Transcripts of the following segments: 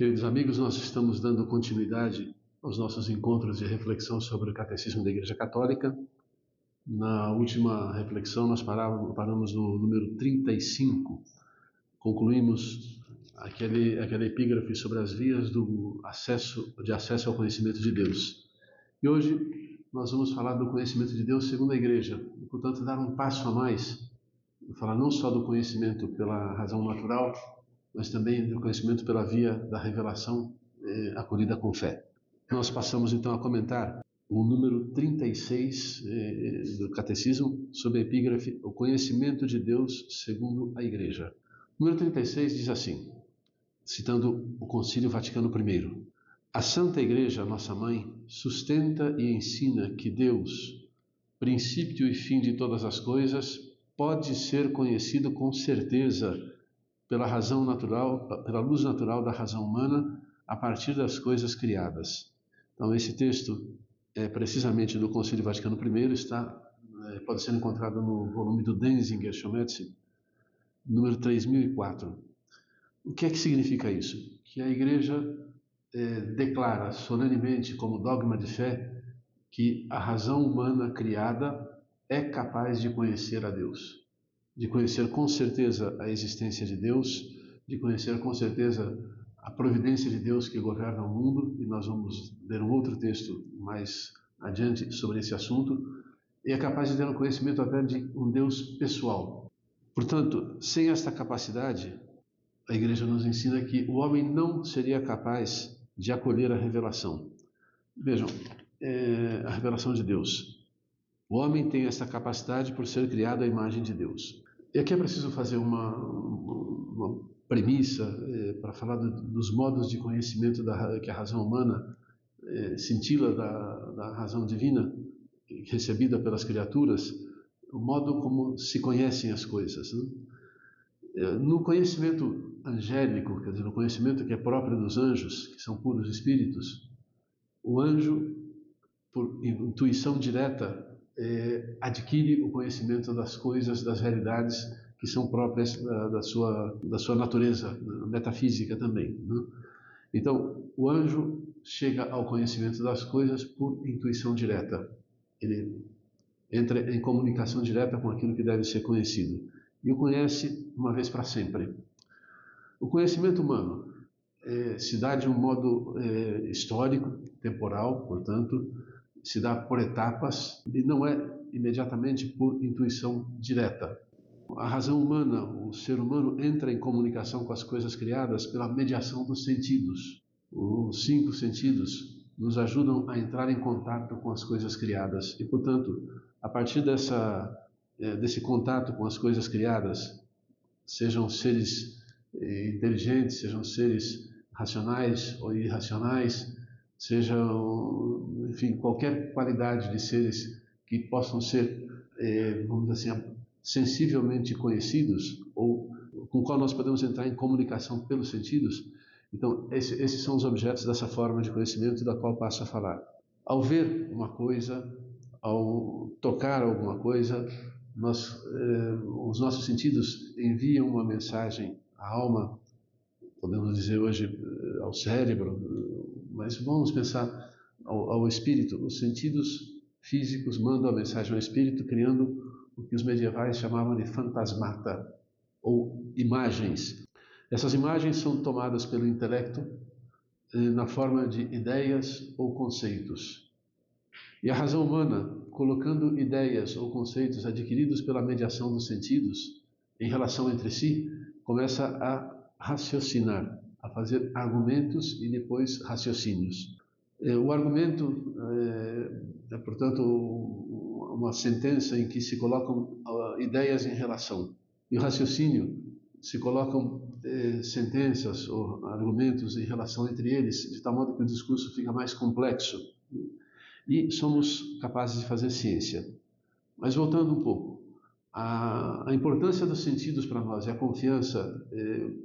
Queridos amigos, nós estamos dando continuidade aos nossos encontros de reflexão sobre o Catecismo da Igreja Católica. Na última reflexão nós paramos no número 35, concluímos aquela epígrafe sobre as vias de acesso ao conhecimento de Deus. E hoje nós vamos falar do conhecimento de Deus segundo a Igreja, e portanto dar um passo a mais, falar não só do conhecimento pela razão natural, mas também do conhecimento pela via da revelação acolhida com fé. Nós passamos então a comentar o número 36 do Catecismo, sob a epígrafe O Conhecimento de Deus segundo a Igreja. O número 36 diz assim, citando o Concílio Vaticano I: A Santa Igreja, nossa Mãe, sustenta e ensina que Deus, princípio e fim de todas as coisas, pode ser conhecido com certeza pela razão natural, pela luz natural da razão humana, a partir das coisas criadas. Então, esse texto precisamente do Concílio Vaticano I, pode ser encontrado no volume do Denzinger Schometzi, número 3004. O que é que significa isso? Que a Igreja declara solenemente, como dogma de fé, que a razão humana criada é capaz de conhecer a Deus, de conhecer com certeza a existência de Deus, de conhecer com certeza a providência de Deus que governa o mundo, e nós vamos ler um outro texto mais adiante sobre esse assunto, e é capaz de ter um conhecimento até de um Deus pessoal. Portanto, sem esta capacidade, a Igreja nos ensina que o homem não seria capaz de acolher a revelação. Vejam, a revelação de Deus. O homem tem essa capacidade por ser criado à imagem de Deus. E aqui é preciso fazer uma premissa para falar dos modos de conhecimento que a razão humana cintila da razão divina recebida pelas criaturas, o modo como se conhecem as coisas, né? No conhecimento angélico, quer dizer, no conhecimento que é próprio dos anjos, que são puros espíritos, o anjo, por intuição direta, adquire o conhecimento das coisas, das realidades que são próprias da sua natureza metafísica também, né? Então, o anjo chega ao conhecimento das coisas por intuição direta. Ele entra em comunicação direta com aquilo que deve ser conhecido e o conhece uma vez para sempre. O conhecimento humano se dá de um modo histórico, temporal, portanto, se dá por etapas e não é imediatamente por intuição direta. A razão humana, o ser humano, entra em comunicação com as coisas criadas pela mediação dos sentidos. Os 5 sentidos nos ajudam a entrar em contato com as coisas criadas e, portanto, a partir desse contato com as coisas criadas, sejam seres inteligentes, sejam seres racionais ou irracionais, sejam, enfim, qualquer qualidade de seres que possam ser, vamos dizer assim, sensivelmente conhecidos, ou com o qual nós podemos entrar em comunicação pelos sentidos. Então, esses são os objetos dessa forma de conhecimento da qual passo a falar. Ao ver uma coisa, ao tocar alguma coisa, os nossos sentidos enviam uma mensagem à alma, podemos dizer hoje ao cérebro, mas vamos pensar ao espírito. Os sentidos físicos mandam a mensagem ao espírito, criando o que os medievais chamavam de fantasmata, ou imagens. Essas imagens são tomadas pelo intelecto na forma de ideias ou conceitos. E a razão humana, colocando ideias ou conceitos adquiridos pela mediação dos sentidos em relação entre si, começa a raciocinar, a fazer argumentos e depois raciocínios. O argumento portanto, uma sentença em que se colocam ideias em relação. E o raciocínio se colocam sentenças ou argumentos em relação entre eles, de tal modo que o discurso fica mais complexo. E somos capazes de fazer ciência. Mas voltando um pouco, a importância dos sentidos para nós e a confiança,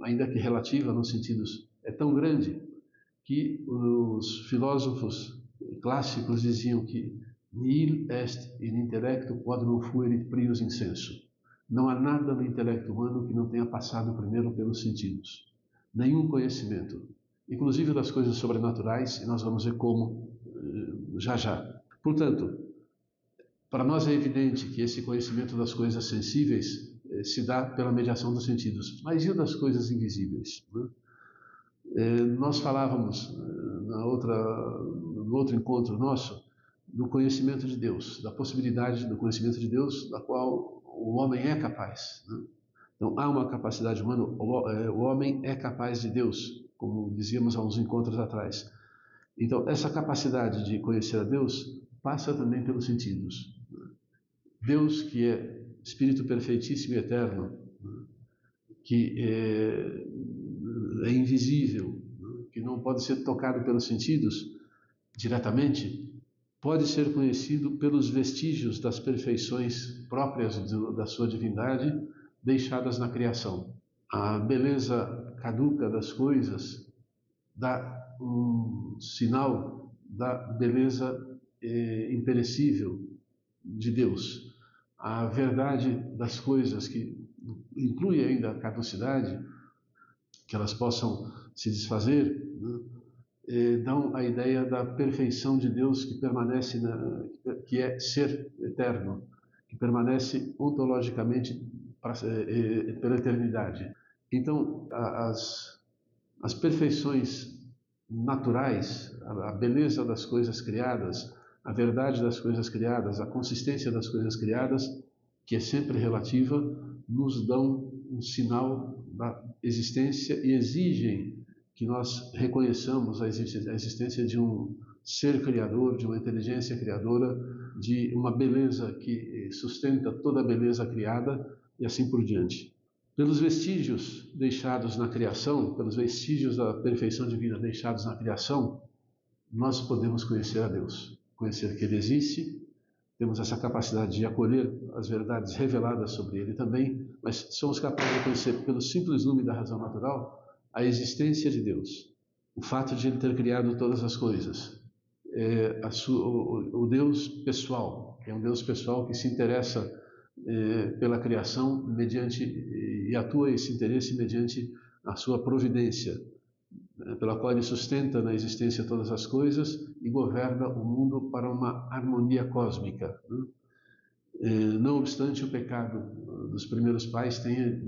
ainda que relativa nos sentidos, é tão grande que os filósofos clássicos diziam que nihil est in intellectu quod non fuerit prius in sensu. Não há nada no intelecto humano que não tenha passado primeiro pelos sentidos. Nenhum conhecimento inclusive das coisas sobrenaturais, e nós vamos ver como já já. Portanto, para nós é evidente que esse conhecimento das coisas sensíveis se dá pela mediação dos sentidos, mas e o das coisas invisíveis, né? Nós falávamos no outro encontro nosso do conhecimento de Deus, da possibilidade do conhecimento de Deus, da qual o homem é capaz, né? Então, há uma capacidade humana, o homem é capaz de Deus, como dizíamos há uns encontros atrás. Então, essa capacidade de conhecer a Deus passa também pelos sentidos. Deus, que é Espírito perfeitíssimo e eterno, que é invisível, que não pode ser tocado pelos sentidos diretamente, pode ser conhecido pelos vestígios das perfeições próprias da sua divindade, deixadas na criação. A beleza caduca das coisas dá um sinal da beleza imperecível de Deus. A verdade das coisas, que inclui ainda a caducidade, que elas possam se desfazer, né, dão a ideia da perfeição de Deus que permanece, que é ser eterno, que permanece ontologicamente pela eternidade. Então, as perfeições naturais, a beleza das coisas criadas, a verdade das coisas criadas, a consistência das coisas criadas, que é sempre relativa, nos dão um sinal da existência e exigem que nós reconheçamos a existência de um ser criador, de uma inteligência criadora, de uma beleza que sustenta toda a beleza criada e assim por diante. Pelos vestígios deixados na criação, pelos vestígios da perfeição divina deixados na criação, nós podemos conhecer a Deus, conhecer que Ele existe, temos essa capacidade de acolher as verdades reveladas sobre Ele também, mas somos capazes de conhecer, pelo simples nome da razão natural, a existência de Deus, o fato de Ele ter criado todas as coisas, o Deus pessoal, que é um Deus pessoal que se interessa pela criação mediante e atua esse interesse mediante a sua providência, pela qual Ele sustenta na existência todas as coisas e governa o mundo para uma harmonia cósmica, né? Não obstante o pecado dos primeiros pais tenha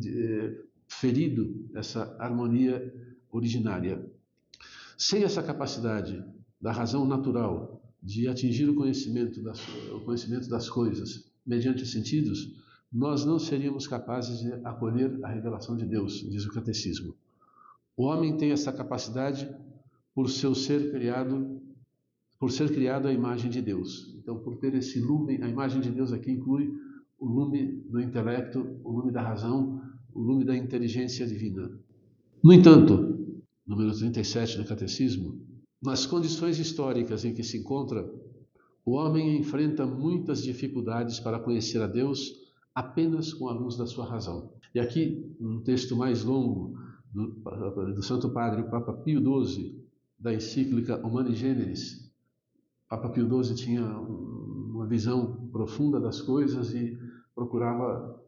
ferido essa harmonia originária. Sem essa capacidade da razão natural de atingir o conhecimento das coisas mediante os sentidos, nós não seríamos capazes de acolher a revelação de Deus, diz o Catecismo. O homem tem essa capacidade por ser criado à imagem de Deus. Então, por ter esse lume, a imagem de Deus aqui inclui o lume do intelecto, o lume da razão, o lume da inteligência divina. No entanto, número 37 do Catecismo, nas condições históricas em que se encontra, o homem enfrenta muitas dificuldades para conhecer a Deus apenas com a luz da sua razão. E aqui, um texto mais longo do Santo Padre Papa Pio XII, da encíclica Humani Generis. Papa Pio XII tinha uma visão profunda das coisas e procurava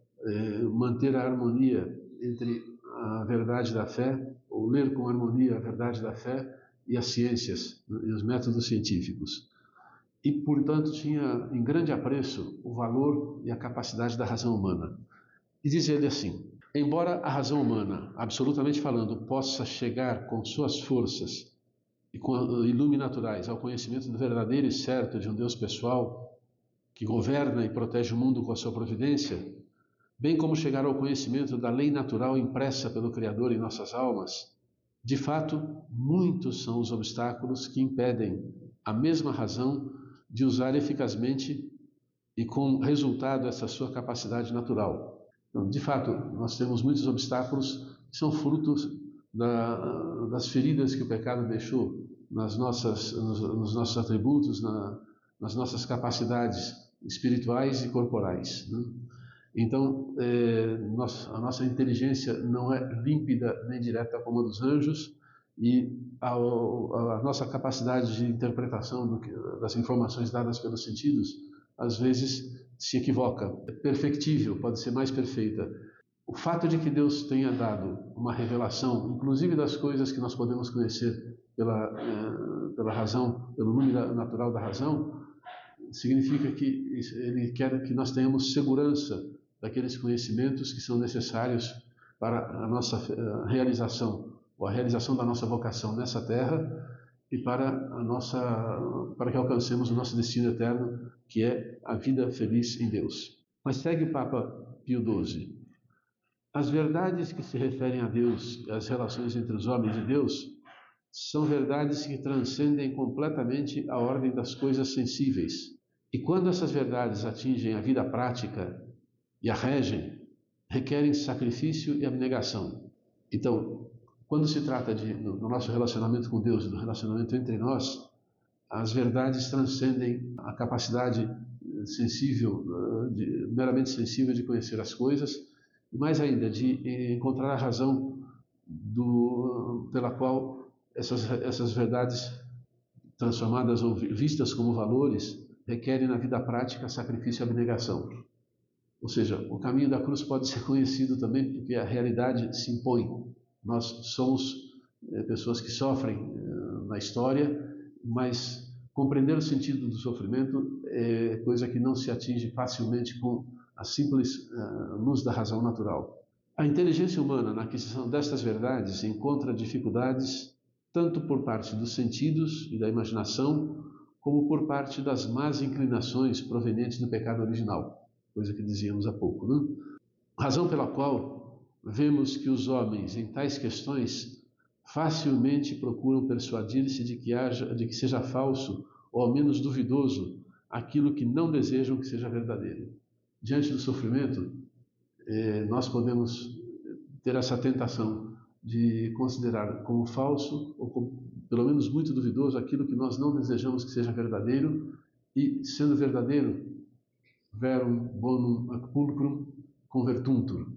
manter a harmonia entre a verdade da fé, ou ler com harmonia a verdade da fé e as ciências, e os métodos científicos. E, portanto, tinha em grande apreço o valor e a capacidade da razão humana. E diz ele assim: embora a razão humana, absolutamente falando, possa chegar com suas forças e iluminaturais ao conhecimento do verdadeiro e certo de um Deus pessoal que governa e protege o mundo com a sua providência, bem como chegar ao conhecimento da lei natural impressa pelo Criador em nossas almas, de fato, muitos são os obstáculos que impedem a mesma razão de usar eficazmente e com resultado essa sua capacidade natural. Então, de fato, nós temos muitos obstáculos que são frutos das feridas que o pecado deixou nos nossos atributos, nas nossas capacidades espirituais e corporais, né? Então, a nossa inteligência não é límpida nem direta como a dos anjos, e a nossa capacidade de interpretação das informações dadas pelos sentidos, às vezes, se equivoca. É perfectível, pode ser mais perfeita. O fato de que Deus tenha dado uma revelação, inclusive das coisas que nós podemos conhecer pela razão, pelo número natural da razão, significa que Ele quer que nós tenhamos segurança daqueles conhecimentos que são necessários para a nossa realização, ou a realização da nossa vocação nessa terra e para que alcancemos o nosso destino eterno, que é a vida feliz em Deus. Mas segue o Papa Pio XII. As verdades que se referem a Deus e às relações entre os homens e Deus são verdades que transcendem completamente a ordem das coisas sensíveis. E quando essas verdades atingem a vida prática e a regem, requerem sacrifício e abnegação. Então, quando se trata do nosso relacionamento com Deus, do relacionamento entre nós, as verdades transcendem a capacidade sensível, meramente sensível de conhecer as coisas, e mais ainda, de encontrar a razão pela qual essas verdades transformadas ou vistas como valores requerem na vida prática sacrifício e abnegação. Ou seja, o caminho da cruz pode ser conhecido também porque a realidade se impõe. Nós somos pessoas que sofrem na história, mas compreender o sentido do sofrimento é coisa que não se atinge facilmente com a simples luz da razão natural. A inteligência humana, na aquisição destas verdades, encontra dificuldades tanto por parte dos sentidos e da imaginação, como por parte das más inclinações provenientes do pecado original, coisa que dizíamos há pouco, né? Razão pela qual vemos que os homens, em tais questões, facilmente procuram persuadir-se de que seja falso, ou ao menos duvidoso, aquilo que não desejam que seja verdadeiro. Diante do sofrimento, nós podemos ter essa tentação de considerar como falso, ou como, pelo menos muito duvidoso, aquilo que nós não desejamos que seja verdadeiro, e, sendo verdadeiro, verum bonum ac pulcrum convertuntur.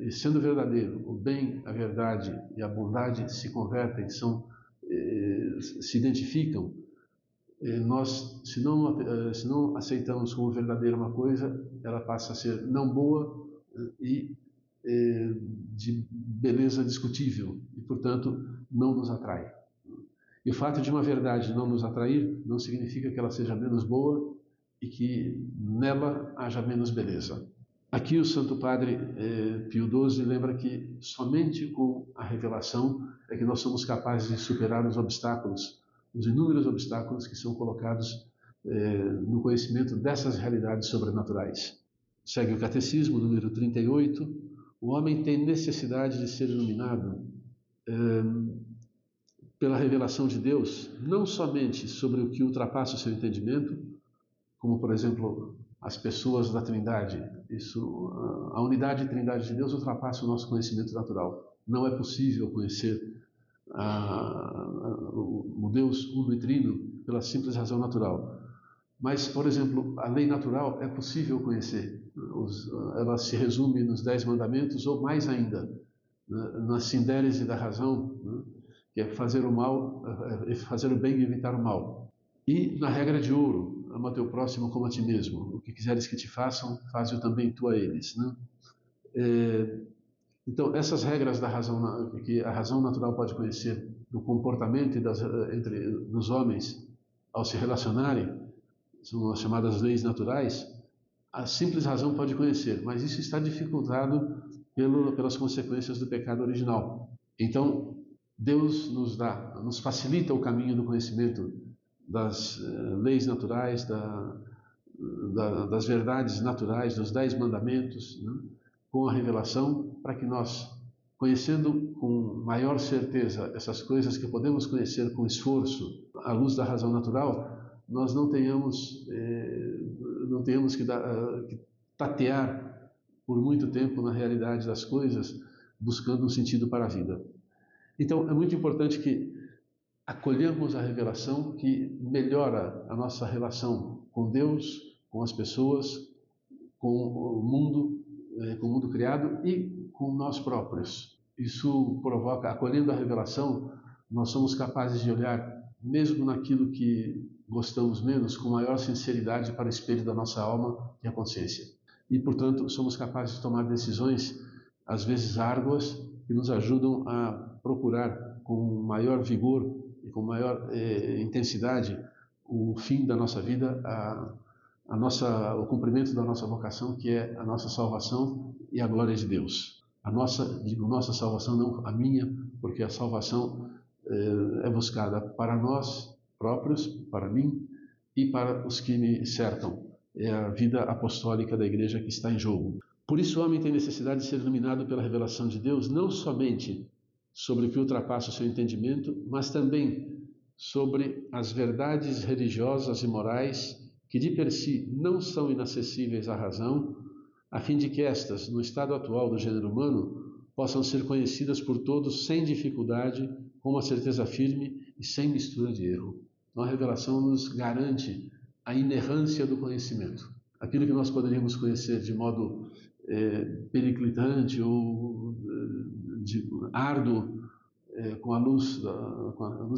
E sendo verdadeiro, o bem, a verdade e a bondade se convertem, se identificam. Nós, se não aceitamos como verdadeira uma coisa, ela passa a ser não boa e de beleza discutível, e, portanto, não nos atrai. E o fato de uma verdade não nos atrair não significa que ela seja menos boa e que nela haja menos beleza. Aqui o Santo Padre Pio XII lembra que somente com a revelação é que nós somos capazes de superar os obstáculos, os inúmeros obstáculos que são colocados no conhecimento dessas realidades sobrenaturais. Segue o Catecismo, número 38. O homem tem necessidade de ser iluminado pela revelação de Deus, não somente sobre o que ultrapassa o seu entendimento, como, por exemplo, as pessoas da Trindade. A unidade e trindade de Deus ultrapassa o nosso conhecimento natural. Não é possível conhecer o Deus uno e trino pela simples razão natural. Mas, por exemplo, a lei natural é possível conhecer. Ela se resume nos 10 mandamentos, ou mais ainda, na sindérese da razão, que é fazer o bem e evitar o mal. E na regra de ouro, ama teu próximo como a ti mesmo. O que quiseres que te façam, faze-o também tu a eles, né? Então, essas regras da razão, que a razão natural pode conhecer do comportamento dos homens ao se relacionarem, são as chamadas leis naturais, a simples razão pode conhecer, mas isso está dificultado pelas consequências do pecado original. Então, Deus nos facilita o caminho do conhecimento das leis naturais, das verdades naturais, dos 10 mandamentos, né, com a revelação, para que nós, conhecendo com maior certeza essas coisas que podemos conhecer com esforço, à luz da razão natural, nós não tenhamos que tatear por muito tempo na realidade das coisas, buscando um sentido para a vida. Então, é muito importante que acolhamos a revelação que melhora a nossa relação com Deus, com as pessoas, com o mundo criado e com nós próprios. Isso provoca, acolhendo a revelação, nós somos capazes de olhar, mesmo naquilo que gostamos menos, com maior sinceridade para o espelho da nossa alma, que é a consciência. E, portanto, somos capazes de tomar decisões às vezes árduas, que nos ajudam a procurar com maior vigor e com maior intensidade o fim da nossa vida, o cumprimento da nossa vocação, que é a nossa salvação e a glória de Deus. Digo nossa salvação, não a minha, porque a salvação é buscada para nós próprios, para mim e para os que me cercam. É a vida apostólica da igreja que está em jogo. Por isso o homem tem necessidade de ser iluminado pela revelação de Deus, não somente sobre o que ultrapassa o seu entendimento, mas também sobre as verdades religiosas e morais que de per si não são inacessíveis à razão, a fim de que estas, no estado atual do gênero humano, possam ser conhecidas por todos sem dificuldade, com uma certeza firme e sem mistura de erro. Então a revelação nos garante a inerrância do conhecimento. Aquilo que nós poderíamos conhecer de modo periclitante ou árduo, com a luz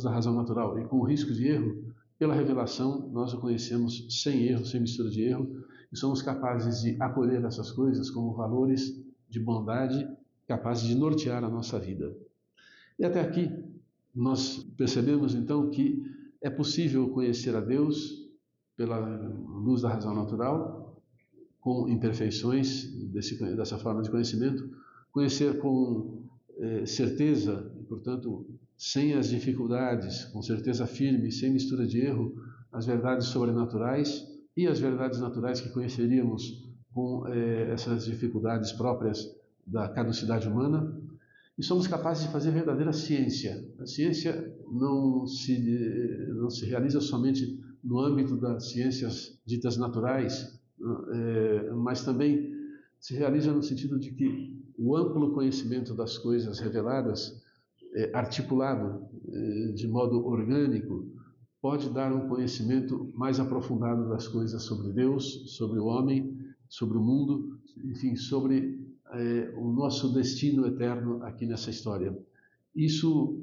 da razão natural e com o risco de erro, pela revelação nós o conhecemos sem erro, sem mistura de erro, e somos capazes de acolher essas coisas como valores de bondade, capazes de nortear a nossa vida. E até aqui nós percebemos então que é possível conhecer a Deus pela luz da razão natural, com imperfeições dessa forma de conhecimento, conhecer com certeza, e portanto sem as dificuldades, com certeza firme, sem mistura de erro, as verdades sobrenaturais e as verdades naturais que conheceríamos com essas dificuldades próprias da caducidade humana, e somos capazes de fazer verdadeira ciência. A ciência não se realiza somente no âmbito das ciências ditas naturais, mas também se realiza no sentido de que o amplo conhecimento das coisas reveladas, articulado de modo orgânico, pode dar um conhecimento mais aprofundado das coisas sobre Deus, sobre o homem, sobre o mundo, enfim, sobre o nosso destino eterno aqui nessa história. Isso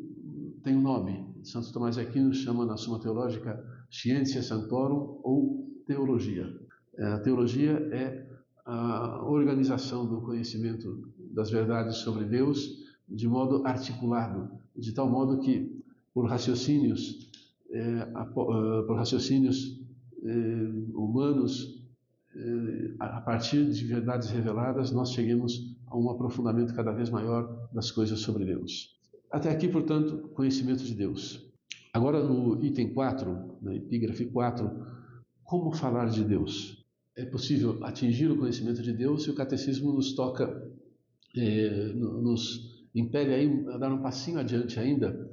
tem um nome. Santo Tomás de Aquino chama na Suma Teológica Scientia Sanctorum ou teologia. A teologia é a organização do conhecimento das verdades sobre Deus de modo articulado, de tal modo que por raciocínios humanos, a partir de verdades reveladas, nós cheguemos a um aprofundamento cada vez maior das coisas sobre Deus. Até aqui, portanto, conhecimento de Deus. Agora no item 4, na epígrafe 4, como falar de Deus? É possível atingir o conhecimento de Deus e o catecismo nos toca, nos impele aí a dar um passinho adiante ainda.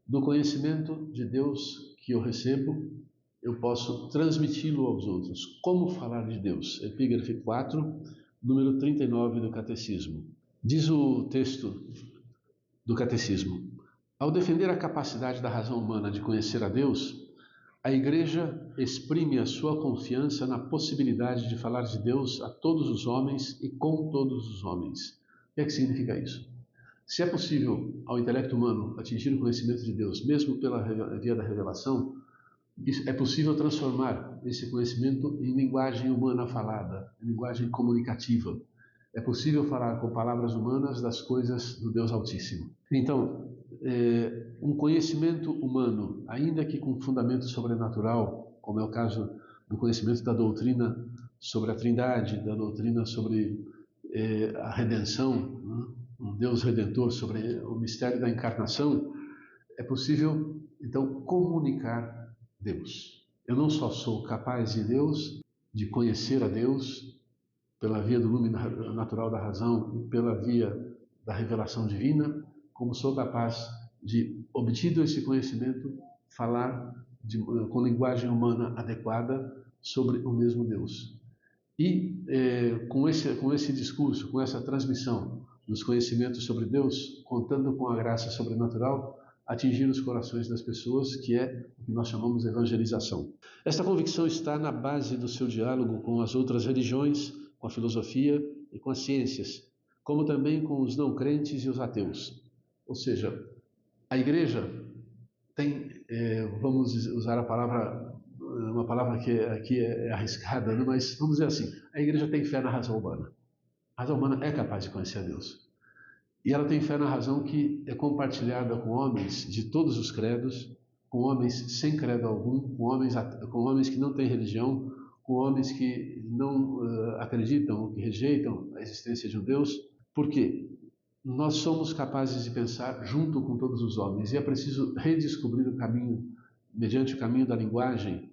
Do conhecimento de Deus que eu recebo, eu posso transmiti-lo aos outros. Como falar de Deus? Epígrafe 4, número 39 do Catecismo. Diz o texto do Catecismo: ao defender a capacidade da razão humana de conhecer a Deus, a Igreja exprime a sua confiança na possibilidade de falar de Deus a todos os homens e com todos os homens. O que é que significa isso? Se é possível ao intelecto humano atingir o conhecimento de Deus, mesmo pela via da revelação, é possível transformar esse conhecimento em linguagem humana falada, em linguagem comunicativa. É possível falar com palavras humanas das coisas do Deus Altíssimo. Então, um conhecimento humano, ainda que com fundamento sobrenatural, como é o caso do conhecimento da doutrina sobre a Trindade, da doutrina sobre a redenção, um Deus redentor, sobre o mistério da encarnação, é possível, então, comunicar Deus. Eu não só sou capaz de Deus, de conhecer a Deus, pela via do lume natural da razão e pela via da revelação divina, como sou capaz de, obtido esse conhecimento, falar com linguagem humana adequada sobre o mesmo Deus. E com esse discurso, com essa transmissão dos conhecimentos sobre Deus, contando com a graça sobrenatural, atingir os corações das pessoas, que é o que nós chamamos de evangelização. Esta convicção está na base do seu diálogo com as outras religiões, com a filosofia e com as ciências, como também com os não crentes e os ateus. Ou seja, a Igreja tem, vamos usar a palavra, uma palavra que aqui é arriscada, né? Mas vamos dizer assim, a Igreja tem fé na razão humana. A razão humana é capaz de conhecer a Deus. E ela tem fé na razão que é compartilhada com homens de todos os credos, com homens sem credo algum, com homens que não têm religião, com homens que não acreditam ou que rejeitam a existência de um Deus. Por quê? Nós somos capazes de pensar junto com todos os homens e é preciso redescobrir o caminho, mediante o caminho da linguagem,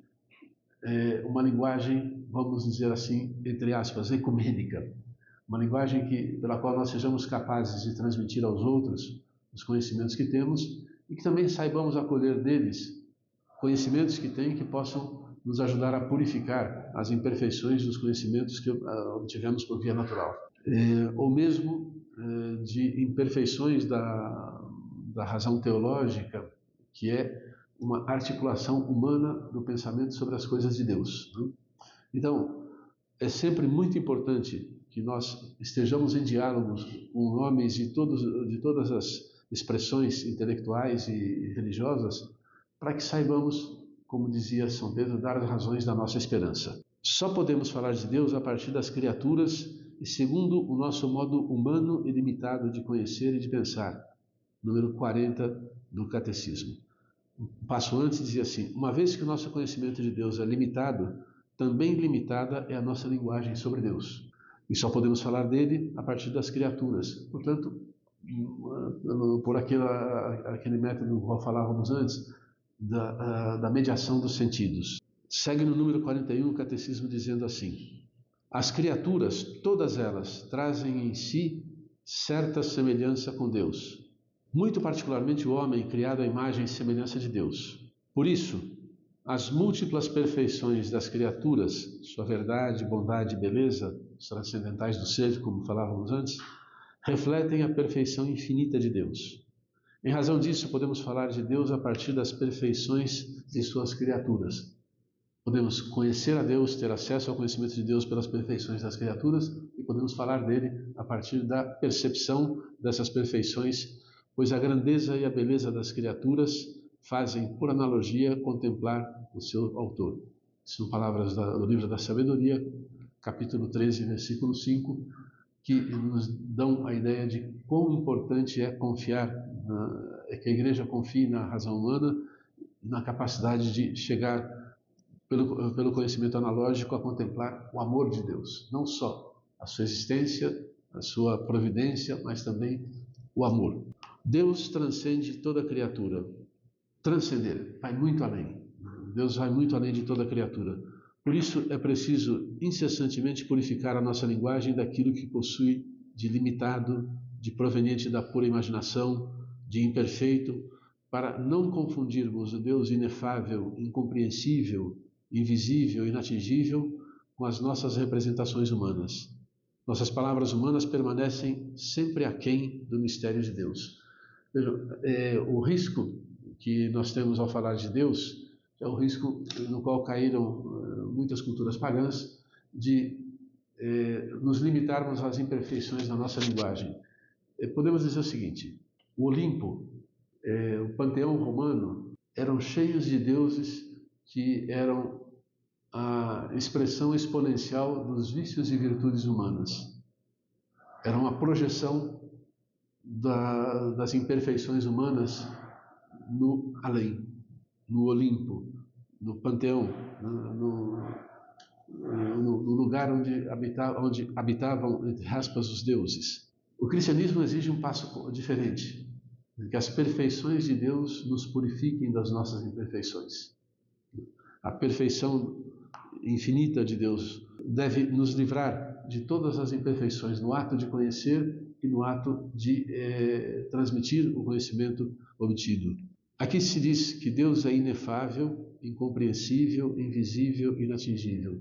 uma linguagem, vamos dizer assim, entre aspas, ecumênica, uma linguagem pela qual nós sejamos capazes de transmitir aos outros os conhecimentos que temos e que também saibamos acolher deles conhecimentos que têm que possam nos ajudar a purificar as imperfeições dos conhecimentos que obtivemos por via natural. Ou mesmo de imperfeições da razão teológica, que é uma articulação humana do pensamento sobre as coisas de Deus. Né? Então, é sempre muito importante que nós estejamos em diálogos com homens de todas as expressões intelectuais e religiosas, para que saibamos, como dizia São Pedro, dar as razões da nossa esperança. Só podemos falar de Deus a partir das criaturas e segundo o nosso modo humano e limitado de conhecer e de pensar. Número 40 do Catecismo. Um passo antes dizia assim: uma vez que o nosso conhecimento de Deus é limitado, também limitada é a nossa linguagem sobre Deus. E só podemos falar dele a partir das criaturas. Portanto, por aquele método que falávamos antes, da mediação dos sentidos. Segue no número 41 o Catecismo dizendo assim: as criaturas, todas elas, trazem em si certa semelhança com Deus, muito particularmente o homem criado à imagem e semelhança de Deus. Por isso, as múltiplas perfeições das criaturas, sua verdade, bondade e beleza, os transcendentais do ser, como falávamos antes, refletem a perfeição infinita de Deus. Em razão disso, podemos falar de Deus a partir das perfeições de suas criaturas. Podemos conhecer a Deus, ter acesso ao conhecimento de Deus pelas perfeições das criaturas e podemos falar dele a partir da percepção dessas perfeições, pois a grandeza e a beleza das criaturas fazem, por analogia, contemplar o seu autor. São palavras do livro da Sabedoria, capítulo 13, versículo 5, que nos dão a ideia de quão importante é confiar, que a Igreja confie na razão humana, na capacidade de chegar, pelo conhecimento analógico, a contemplar o amor de Deus. Não só a sua existência, a sua providência, mas também o amor. Deus transcende toda criatura. Transcender, vai muito além. Deus vai muito além de toda criatura. Por isso é preciso incessantemente purificar a nossa linguagem daquilo que possui de limitado, de proveniente da pura imaginação, de imperfeito, para não confundirmos o Deus inefável, incompreensível, invisível, inatingível com as nossas representações humanas. Nossas palavras humanas permanecem sempre aquém do mistério de Deus. Vejam, o risco que nós temos ao falar de Deus é o risco no qual caíram muitas culturas pagãs de nos limitarmos às imperfeições da nossa linguagem. Podemos dizer o seguinte: o Olimpo, o panteão romano, eram cheios de deuses que eram a expressão exponencial dos vícios e virtudes humanas. Era uma projeção das imperfeições humanas no além, no Olimpo, no panteão, no lugar onde habitavam, entre aspas, os deuses. O cristianismo exige um passo diferente, que as perfeições de Deus nos purifiquem das nossas imperfeições. A perfeição infinita de Deus deve nos livrar de todas as imperfeições no ato de conhecer e no ato de transmitir o conhecimento obtido. Aqui se diz que Deus é inefável, incompreensível, invisível, inatingível.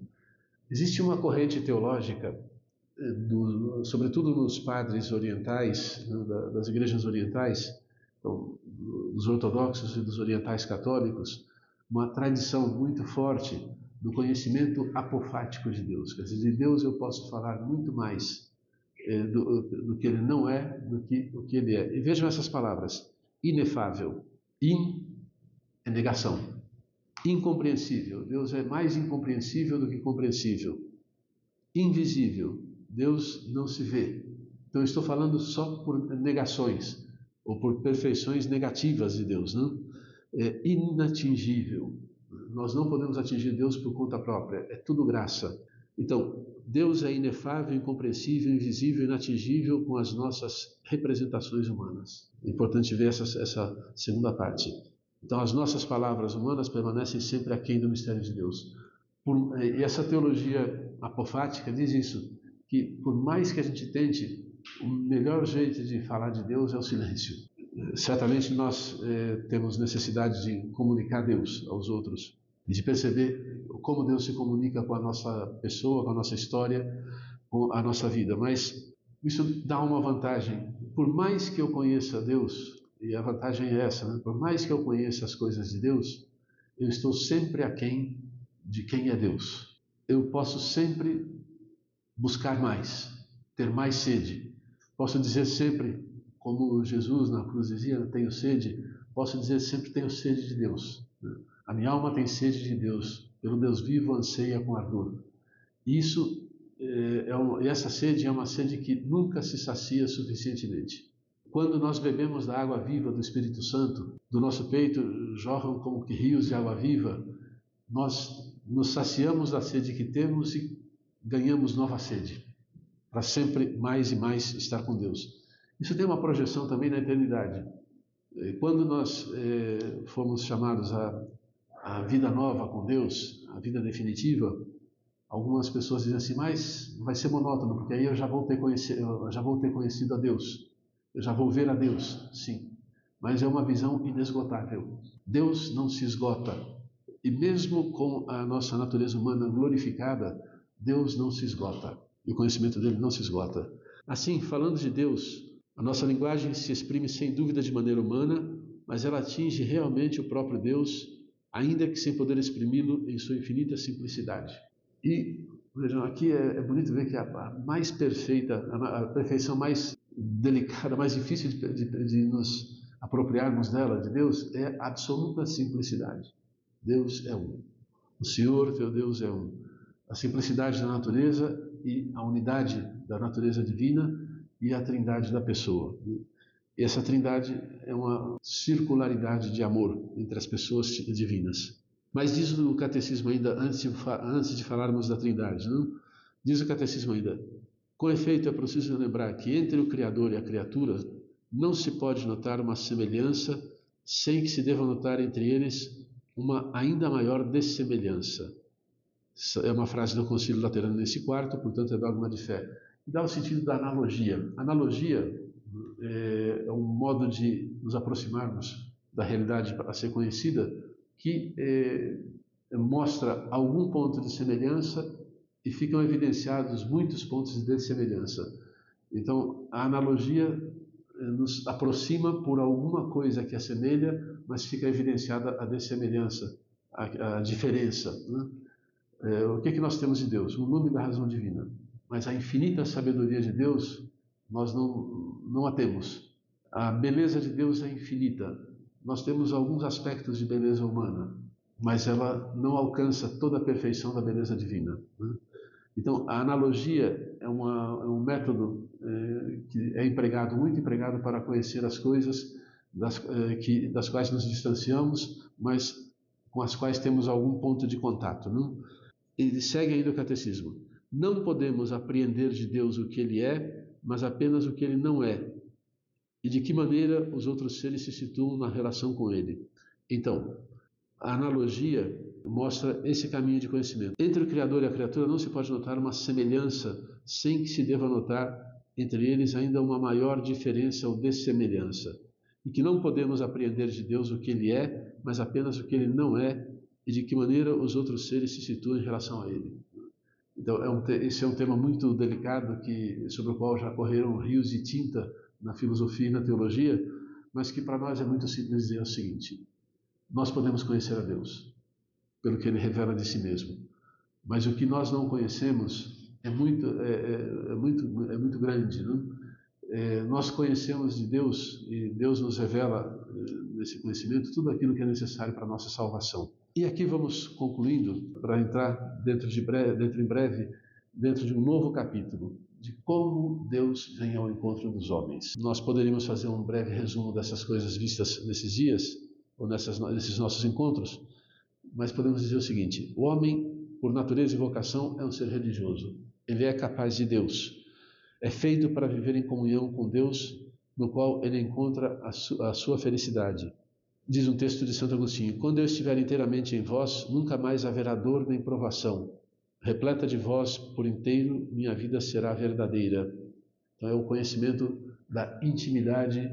Existe uma corrente teológica, sobretudo nos padres orientais, das igrejas orientais, então, dos ortodoxos e dos orientais católicos, uma tradição muito forte do conhecimento apofático de Deus. Quer dizer, de Deus eu posso falar muito mais do que ele não é, do que o que ele é. E vejam essas palavras: inefável. In é negação. Incompreensível. Deus é mais incompreensível do que compreensível. Invisível. Deus não se vê. Então, eu estou falando só por negações, ou por perfeições negativas de Deus, não? É inatingível. Nós não podemos atingir Deus por conta própria, é tudo graça. Então, Deus é inefável, incompreensível, invisível, inatingível com as nossas representações humanas. É importante ver essa segunda parte. Então, as nossas palavras humanas permanecem sempre aquém do mistério de Deus. E essa teologia apofática diz isso, que por mais que a gente tente, o melhor jeito de falar de Deus é o silêncio. Certamente nós temos necessidade de comunicar Deus aos outros, de perceber como Deus se comunica com a nossa pessoa, com a nossa história, com a nossa vida. Mas isso dá uma vantagem. Por mais que eu conheça Deus, e a vantagem é essa, né? Por mais que eu conheça as coisas de Deus, eu estou sempre aquém de quem é Deus. Eu posso sempre buscar mais, ter mais sede. Posso dizer sempre, como Jesus na cruz dizia, tenho sede, posso dizer sempre, tenho sede de Deus. A minha alma tem sede de Deus, pelo Deus vivo anseia com ardor. Isso, essa sede é uma sede que nunca se sacia suficientemente. Quando nós bebemos da água viva do Espírito Santo, do nosso peito jorram como que rios de água viva, nós nos saciamos da sede que temos e ganhamos nova sede, para sempre mais e mais estar com Deus. Isso tem uma projeção também na eternidade. Quando nós formos chamados à vida nova com Deus, à vida definitiva, algumas pessoas dizem assim, mas vai ser monótono, porque aí eu já vou ter conhecido a Deus, eu já vou ver a Deus. Sim, mas é uma visão inesgotável. Deus não se esgota. E mesmo com a nossa natureza humana glorificada, Deus não se esgota. E o conhecimento dele não se esgota. Assim, falando de Deus, a nossa linguagem se exprime sem dúvida de maneira humana, mas ela atinge realmente o próprio Deus, ainda que sem poder exprimi-lo em sua infinita simplicidade. E, vejam, aqui é bonito ver que a mais perfeita, a perfeição mais delicada, mais difícil de nos apropriarmos dela, de Deus, é a absoluta simplicidade. Deus é um. O Senhor, teu Deus, é um. A simplicidade da natureza e a unidade da natureza divina e a trindade da pessoa. E essa trindade é uma circularidade de amor entre as pessoas divinas. Mas diz o catecismo ainda, antes de falarmos da trindade, não? Diz o catecismo ainda, com efeito é preciso lembrar que entre o Criador e a criatura não se pode notar uma semelhança sem que se deva notar entre eles uma ainda maior dessemelhança. É uma frase do Concílio Laterano nesse quarto, portanto é dogma de fé. E dá o sentido da analogia. Analogia é um modo de nos aproximarmos da realidade a ser conhecida que mostra algum ponto de semelhança e ficam evidenciados muitos pontos de dessemelhança. Então, a analogia nos aproxima por alguma coisa que assemelha, mas fica evidenciada a dessemelhança, a diferença, né? O que nós temos de Deus? O nome da razão divina. Mas a infinita sabedoria de Deus, nós não a temos. A beleza de Deus é infinita. Nós temos alguns aspectos de beleza humana, mas ela não alcança toda a perfeição da beleza divina, né? Então, a analogia é um método que é muito empregado para conhecer as coisas das quais nos distanciamos, mas com as quais temos algum ponto de contato, não? E segue ainda o catecismo. Não podemos apreender de Deus o que Ele é, mas apenas o que Ele não é, e de que maneira os outros seres se situam na relação com Ele. Então, a analogia mostra esse caminho de conhecimento. Entre o Criador e a criatura não se pode notar uma semelhança, sem que se deva notar entre eles ainda uma maior diferença ou dessemelhança. E que não podemos apreender de Deus o que Ele é, mas apenas o que Ele não é, e de que maneira os outros seres se situam em relação a Ele. Então, esse é um tema muito delicado, sobre o qual já correram rios de tinta na filosofia e na teologia, mas que para nós é muito simples dizer o seguinte: nós podemos conhecer a Deus pelo que Ele revela de si mesmo, mas o que nós não conhecemos é muito grande, não? Nós conhecemos de Deus e Deus nos revela nesse conhecimento tudo aquilo que é necessário para a nossa salvação. E aqui vamos concluindo para entrar dentro de um novo capítulo de como Deus vem ao encontro dos homens. Nós poderíamos fazer um breve resumo dessas coisas vistas nesses dias, ou nesses nossos encontros, mas podemos dizer o seguinte: o homem, por natureza e vocação, é um ser religioso. Ele é capaz de Deus. É feito para viver em comunhão com Deus, no qual ele encontra a sua felicidade. Diz um texto de Santo Agostinho: quando eu estiver inteiramente em vós, nunca mais haverá dor nem provação. Repleta de vós por inteiro, minha vida será verdadeira. Então é o conhecimento da intimidade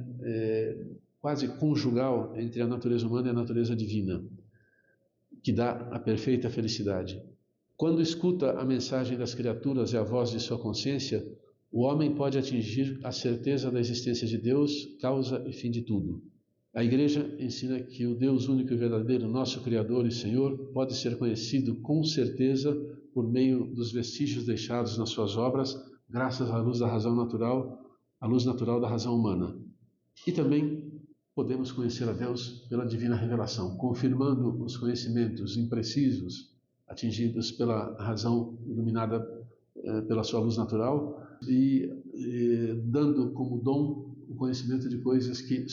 quase conjugal entre a natureza humana e a natureza divina, que dá a perfeita felicidade. Quando escuta a mensagem das criaturas e a voz de sua consciência, o homem pode atingir a certeza da existência de Deus, causa e fim de tudo. A Igreja ensina que o Deus único e verdadeiro, nosso Criador e Senhor, pode ser conhecido com certeza por meio dos vestígios deixados nas suas obras, graças à luz da razão natural, à luz natural da razão humana. E também podemos conhecer a Deus pela divina revelação, confirmando os conhecimentos imprecisos atingidos pela razão iluminada pela sua luz natural e dando como dom o conhecimento de coisas que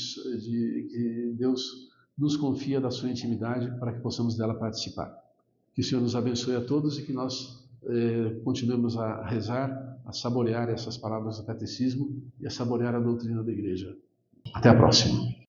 Deus nos confia da sua intimidade para que possamos dela participar. Que o Senhor nos abençoe a todos e que nós continuemos a rezar, a saborear essas palavras do Catecismo e a saborear a doutrina da Igreja. Até a próxima.